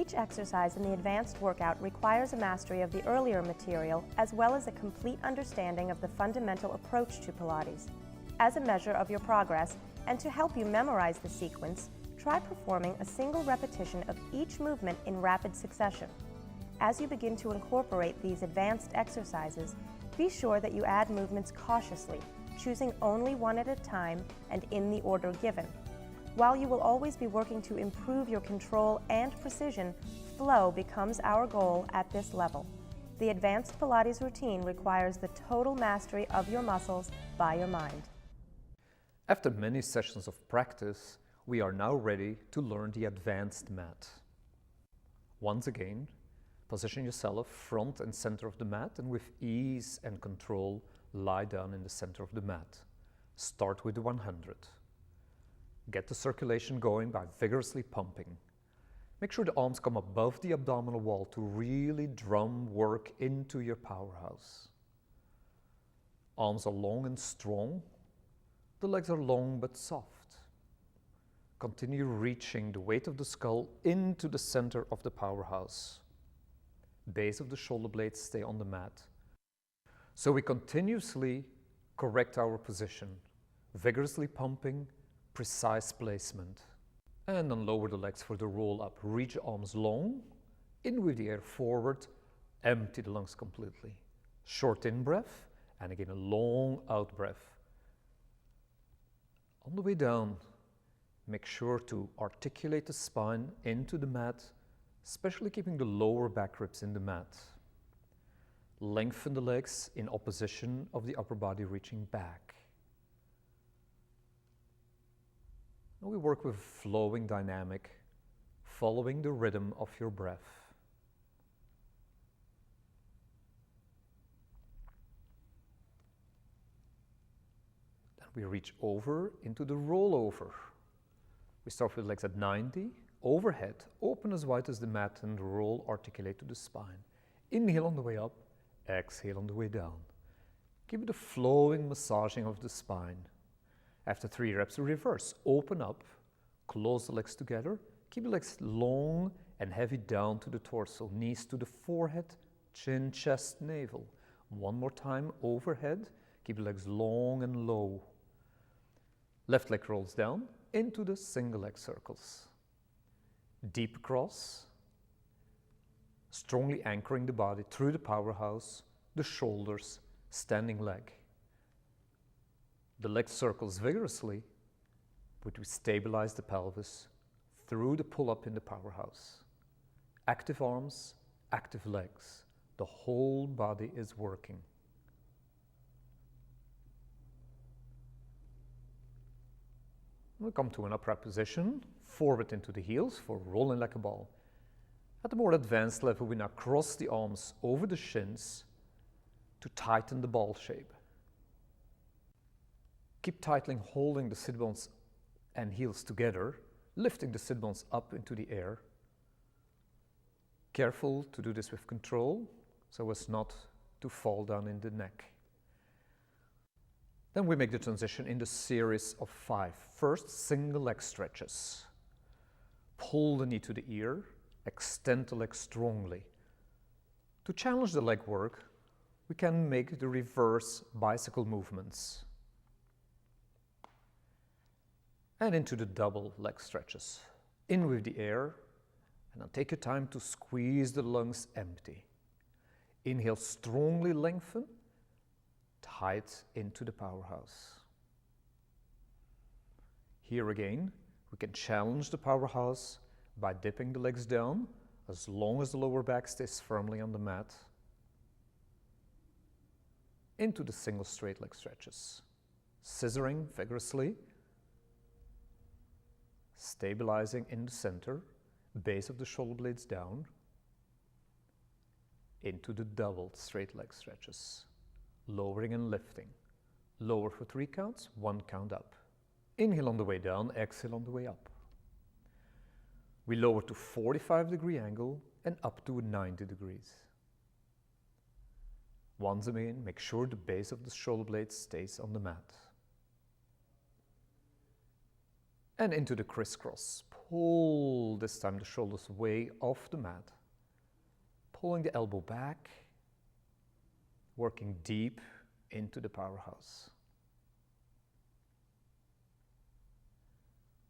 Each exercise in the advanced workout requires a mastery of the earlier material as well as a complete understanding of the fundamental approach to Pilates. As a measure of your progress, and to help you memorize the sequence, try performing a single repetition of each movement in rapid succession. As you begin to incorporate these advanced exercises, be sure that you add movements cautiously, choosing only one at a time and in the order given. While you will always be working to improve your control and precision, flow becomes our goal at this level. The advanced Pilates routine requires the total mastery of your muscles by your mind. After many sessions of practice, we are now ready to learn the advanced mat. Once again, position yourself front and center of the mat and with ease and control lie down in the center of the mat. Start with the 100. Get the circulation going by vigorously pumping. Make sure the arms come above the abdominal wall to really drum work into your powerhouse. Arms are long and strong. The legs are long but soft. Continue reaching the weight of the skull into the center of the powerhouse. Base of the shoulder blades stay on the mat. So we continuously correct our position, vigorously pumping, precise placement. And then lower the legs for the roll up. Reach arms long, in with the air forward, empty the lungs completely. Short in breath, and again a long out breath. On the way down, make sure to articulate the spine into the mat, especially keeping the lower back ribs in the mat. Lengthen the legs in opposition of the upper body reaching back. Now we work with flowing dynamic, following the rhythm of your breath. We reach over into the rollover. We start with legs at 90, overhead, open as wide as the mat and roll, articulate to the spine. Inhale on the way up, exhale on the way down. Give it a flowing massaging of the spine. After 3 reps, reverse, open up, close the legs together, keep the legs long and heavy down to the torso, knees to the forehead, chin, chest, navel. One more time, overhead, keep the legs long and low. Left leg rolls down into the single leg circles. Deep cross, strongly anchoring the body through the powerhouse, the shoulders, standing leg. The leg circles vigorously, but we stabilize the pelvis through the pull-up in the powerhouse. Active arms, active legs. The whole body is working. We'll come to an upright position, forward into the heels for rolling like a ball. At a more advanced level, we now cross the arms over the shins to tighten the ball shape. Keep tightening, holding the sit bones and heels together, lifting the sit bones up into the air. Careful to do this with control, so as not to fall down in the neck. Then we make the transition in the series of 5. First, single leg stretches. Pull the knee to the ear, extend the leg strongly. To challenge the leg work, we can make the reverse bicycle movements. And into the double leg stretches. In with the air, and then take your time to squeeze the lungs empty. Inhale, strongly lengthen. Tight into the powerhouse. Here again, we can challenge the powerhouse by dipping the legs down as long as the lower back stays firmly on the mat. Into the single straight leg stretches. Scissoring vigorously. Stabilizing in the center, base of the shoulder blades down. Into the double straight leg stretches. Lowering and lifting. Lower for 3 counts, 1 count up. Inhale on the way down, exhale on the way up. We lower to 45-degree angle and up to 90 degrees. Once again, make sure the base of the shoulder blade stays on the mat. And into the crisscross. pull this time the shoulders way off the mat, pulling the elbow back, working deep into the powerhouse.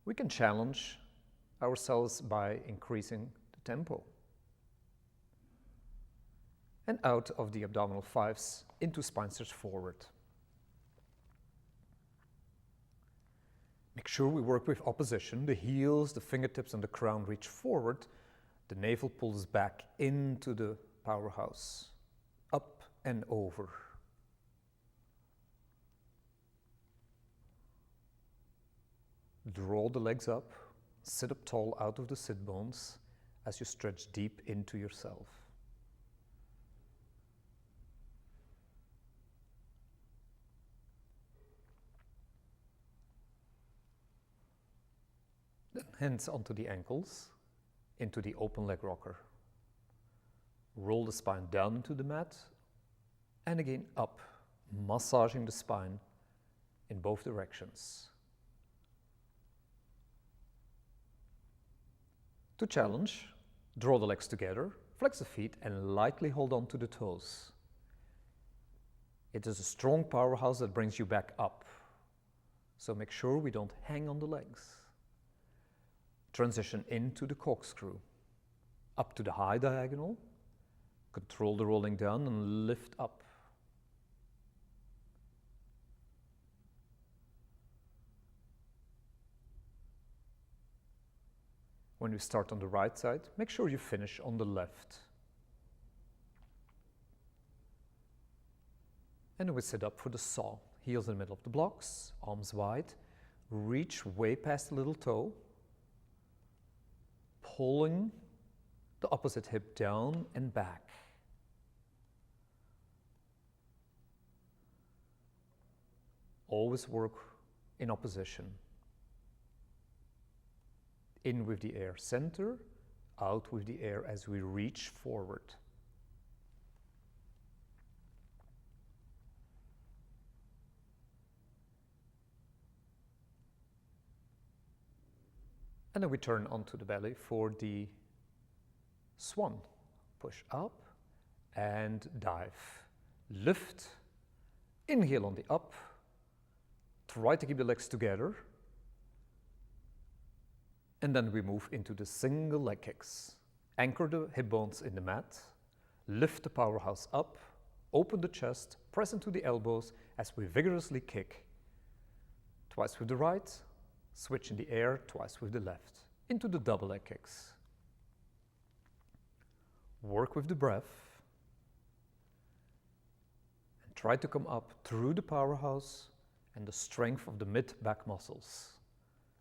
We can challenge ourselves by increasing the tempo. And out of the abdominal fives into spine stretch forward. Make sure we work with opposition. The heels, the fingertips and the crown reach forward. The navel pulls back into the powerhouse, up and over. Draw the legs up, sit up tall out of the sit bones as you stretch deep into yourself. Then hands onto the ankles, into the open leg rocker. Roll the spine down into the mat and again up, massaging the spine in both directions. To challenge, draw the legs together, flex the feet and lightly hold on to the toes. It is a strong powerhouse that brings you back up, so make sure we don't hang on the legs. Transition into the corkscrew, up to the high diagonal, control the rolling down and lift up. When we start on the right side, make sure you finish on the left. And then we sit up for the saw. Heels in the middle of the blocks, arms wide, reach way past the little toe, pulling the opposite hip down and back. Always work in opposition. In with the air center, out with the air as we reach forward. And then we turn onto the belly for the swan. Push up and dive. Lift, inhale on the up, try to keep the legs together. And then we move into the single leg kicks. Anchor the hip bones in the mat, lift the powerhouse up, open the chest, press into the elbows as we vigorously kick. Twice with the right, switch in the air, twice with the left, into the double leg kicks. Work with the breath. And try to come up through the powerhouse and the strength of the mid-back muscles.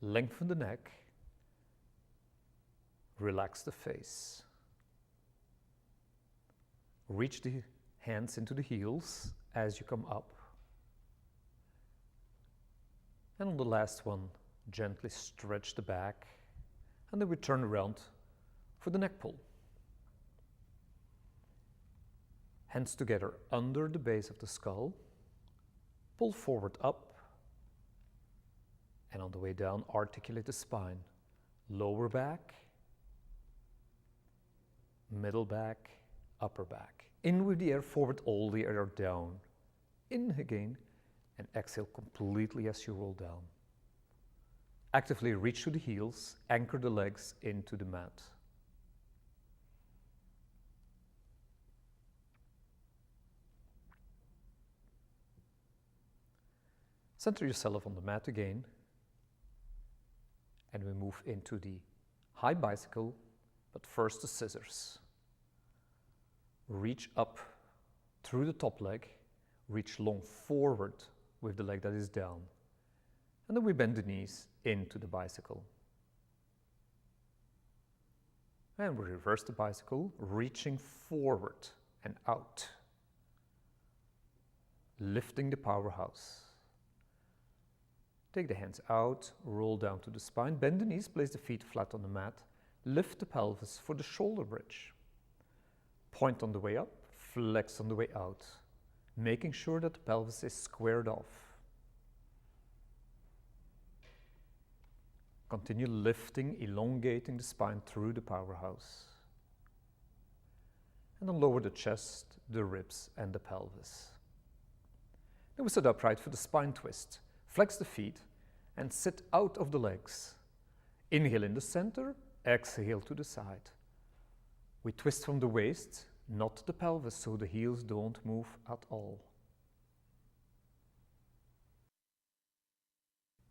Lengthen the neck. Relax the face. Reach the hands into the heels as you come up. And on the last one, gently stretch the back, and then we turn around for the neck pull. Hands together under the base of the skull, pull forward up, and on the way down, articulate the spine. Lower back, middle back, upper back. In with the air, forward, all the air down. In again, and exhale completely as you roll down. Actively reach to the heels, anchor the legs into the mat. Center yourself on the mat again, and we move into the high bicycle, but first the scissors. Reach up through the top leg, reach long forward with the leg that is down. And then we bend the knees into the bicycle. And we reverse the bicycle, reaching forward and out. Lifting the powerhouse. Take the hands out, roll down to the spine, bend the knees, place the feet flat on the mat, lift the pelvis for the shoulder bridge. Point on the way up, flex on the way out, making sure that the pelvis is squared off. Continue lifting, elongating the spine through the powerhouse. And then lower the chest, the ribs, and the pelvis. Then we sit upright for the spine twist. Flex the feet and sit out of the legs. Inhale in the center, exhale to the side. We twist from the waist, not the pelvis, so the heels don't move at all.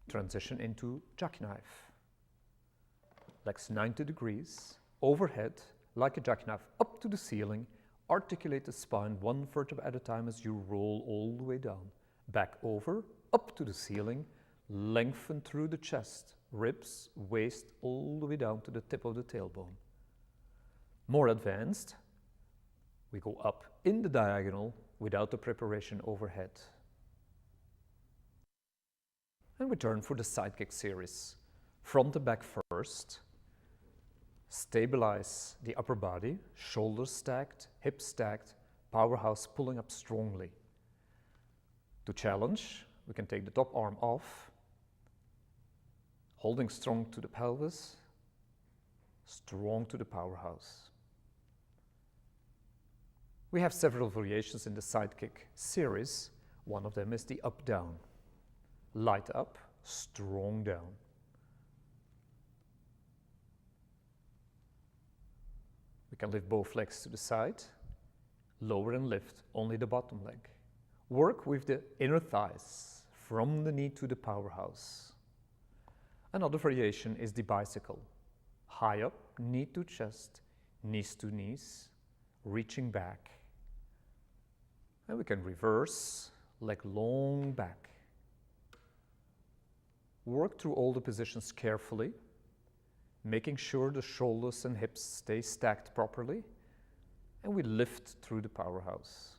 Transition into jackknife. Legs 90 degrees, overhead, like a jackknife, up to the ceiling. Articulate the spine one vertebra at a time as you roll all the way down. Back over, up to the ceiling, lengthen through the chest, ribs, waist, all the way down to the tip of the tailbone. More advanced, we go up in the diagonal without the preparation overhead. And we turn for the side kick series. Front and back first. Stabilize the upper body, shoulders stacked, hips stacked, powerhouse pulling up strongly. To challenge, we can take the top arm off, holding strong to the pelvis, strong to the powerhouse. We have several variations in the side kick series. One of them is the up-down. Light up, strong down. We can lift both legs to the side, lower and lift only the bottom leg. Work with the inner thighs from the knee to the powerhouse. Another variation is the bicycle. High up, knee to chest, knees to knees, reaching back. And we can reverse, leg long back. Work through all the positions carefully, making sure the shoulders and hips stay stacked properly, and we lift through the powerhouse.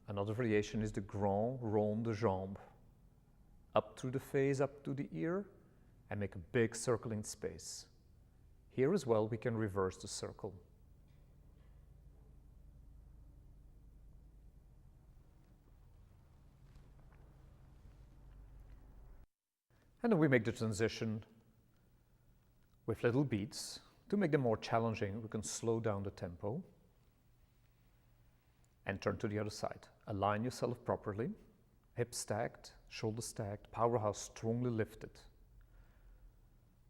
Another variation is the grand rond de jambe. Up through the face, up to the ear, and make a big circle in space. Here as well, we can reverse the circle. And then we make the transition with little beats. To make them more challenging, we can slow down the tempo and turn to the other side. Align yourself properly, hips stacked, shoulders stacked, powerhouse strongly lifted.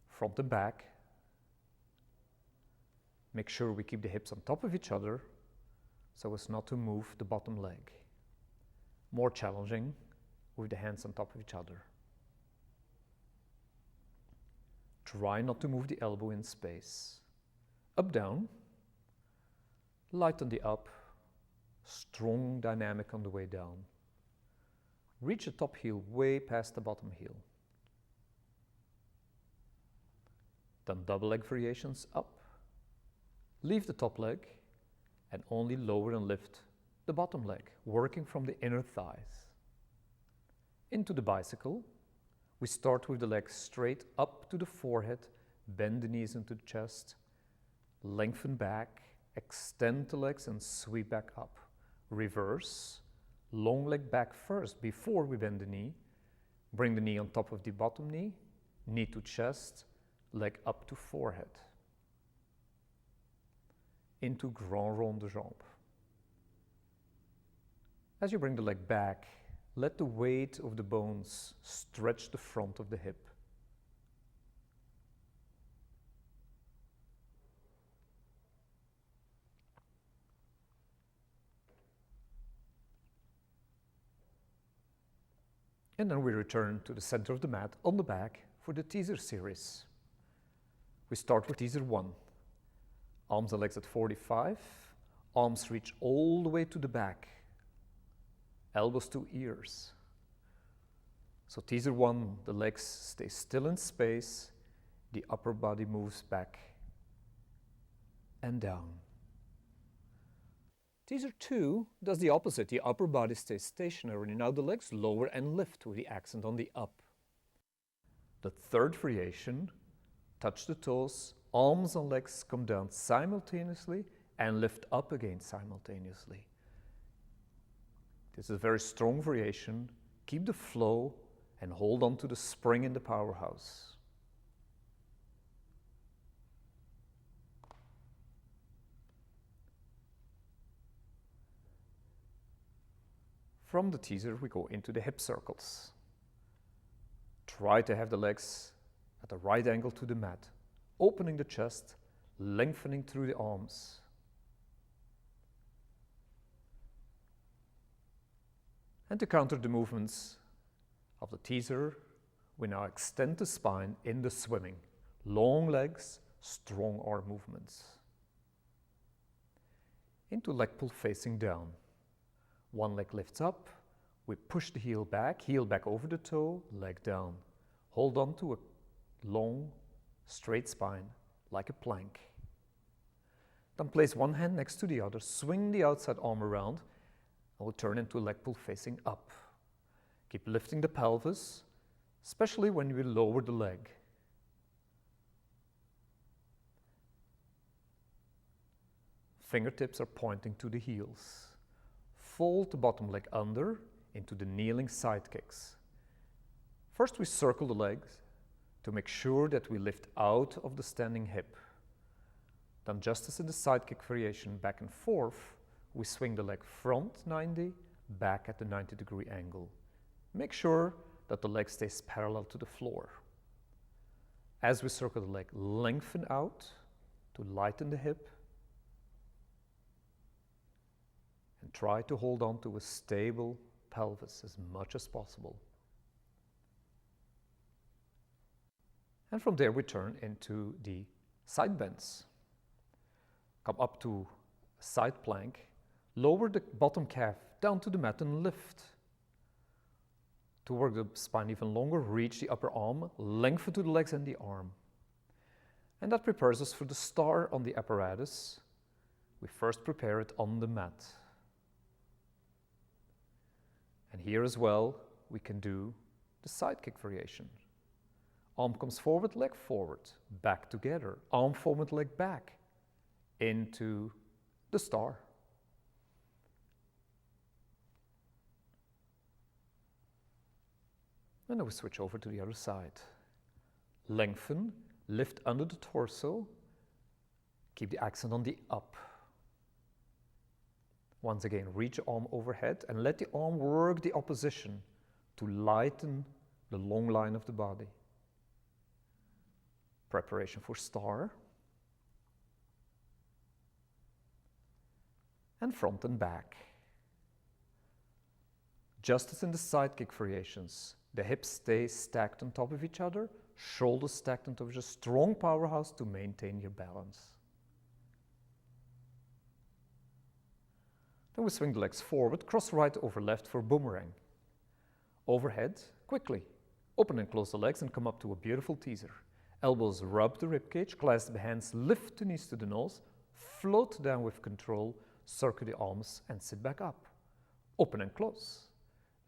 Front and back. Make sure we keep the hips on top of each other so as not to move the bottom leg. More challenging with the hands on top of each other. Try not to move the elbow in space. Up, down. Light on the up. Strong dynamic on the way down. Reach the top heel way past the bottom heel. Then double leg variations up. Leave the top leg and only lower and lift the bottom leg, working from the inner thighs. Into the bicycle. We start with the legs straight up to the forehead, bend the knees into the chest, lengthen back, extend the legs and sweep back up. Reverse, long leg back first before we bend the knee. Bring the knee on top of the bottom knee, knee to chest, leg up to forehead. Into grand rond de jambe. As you bring the leg back, let the weight of the bones stretch the front of the hip. And then we return to the center of the mat on the back for the teaser series. We start with teaser 1. Arms and legs at 45. Arms reach all the way to the back. Elbows to ears. So teaser 1, the legs stay still in space, the upper body moves back and down. Teaser 2 does the opposite, the upper body stays stationary, now the legs lower and lift with the accent on the up. The third variation, touch the toes, arms and legs come down simultaneously and lift up again simultaneously. This is a very strong variation. Keep the flow and hold on to the spring in the powerhouse. From the teaser, we go into the hip circles. Try to have the legs at the right angle to the mat, opening the chest, lengthening through the arms. And to counter the movements of the teaser, we now extend the spine in the swimming. Long legs, strong arm movements. Into leg pull facing down. One leg lifts up, we push the heel back over the toe, leg down. Hold on to a long, straight spine, like a plank. Then place one hand next to the other, swing the outside arm around, and we'll turn into a leg pull facing up. Keep lifting the pelvis, especially when you lower the leg. Fingertips are pointing to the heels. Fold the bottom leg under into the kneeling side kicks. First, we circle the legs to make sure that we lift out of the standing hip. Then, just as in the side kick variation back and forth, we swing the leg front 90, back at the 90-degree angle. Make sure that the leg stays parallel to the floor. As we circle the leg, lengthen out to lighten the hip. And try to hold on to a stable pelvis as much as possible. And from there we turn into the side bends. Come up to a side plank, lower the bottom calf down to the mat and lift. To work the spine even longer, reach the upper arm, lengthen to the legs and the arm. And that prepares us for the star on the apparatus. We first prepare it on the mat. And here as well, we can do the side kick variation. Arm comes forward, leg forward, back together. Arm forward, leg back, into the star. And then we switch over to the other side. Lengthen, lift under the torso, keep the accent on the up. Once again, reach the arm overhead and let the arm work the opposition to lighten the long line of the body. Preparation for star. And front and back. Just as in the side kick variations, the hips stay stacked on top of each other, shoulders stacked on top of each other, strong powerhouse to maintain your balance. Then we swing the legs forward, cross right over left for boomerang. Overhead, quickly. Open and close the legs and come up to a beautiful teaser. Elbows rub the ribcage, clasp the hands, lift the knees to the nose, float down with control, circle the arms and sit back up. Open and close.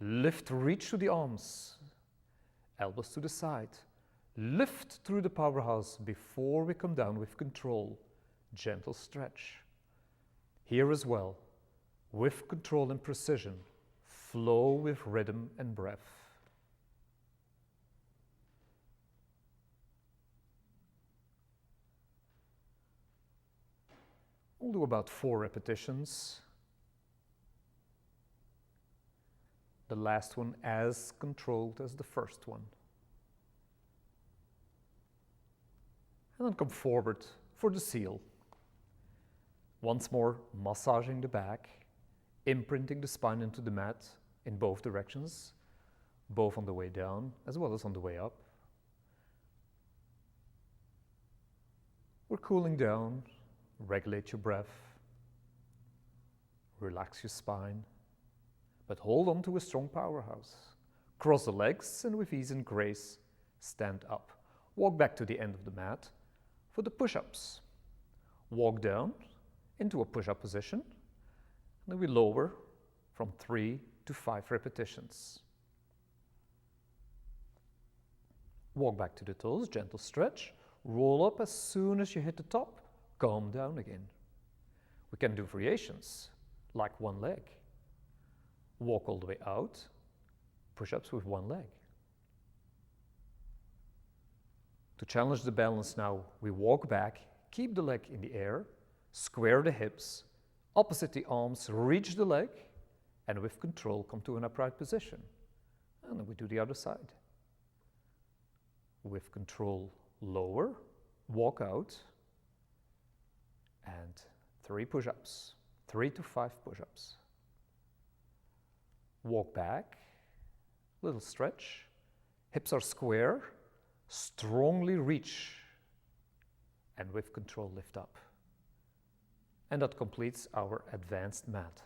Lift, reach to the arms. Elbows to the side. Lift through the powerhouse before we come down with control. Gentle stretch. Here as well, with control and precision, flow with rhythm and breath. We'll do about 4 repetitions. The last one as controlled as the first one. And then come forward for the seal. Once more, massaging the back, imprinting the spine into the mat in both directions, both on the way down as well as on the way up. We're cooling down, regulate your breath, relax your spine, but hold on to a strong powerhouse. Cross the legs and with ease and grace, stand up. Walk back to the end of the mat for the push-ups. Walk down into a push-up position, and then we lower from 3 to 5 repetitions. Walk back to the toes, gentle stretch, roll up as soon as you hit the top, calm down again. We can do variations, like one leg. Walk all the way out, push-ups with one leg. To challenge the balance now, we walk back, keep the leg in the air, square the hips, opposite the arms, reach the leg, and with control come to an upright position. And then we do the other side. With control, lower, walk out, and 3 push-ups, 3 to 5 push-ups. Walk back, little stretch, hips are square, strongly reach, and with control lift up. And that completes our advanced mat.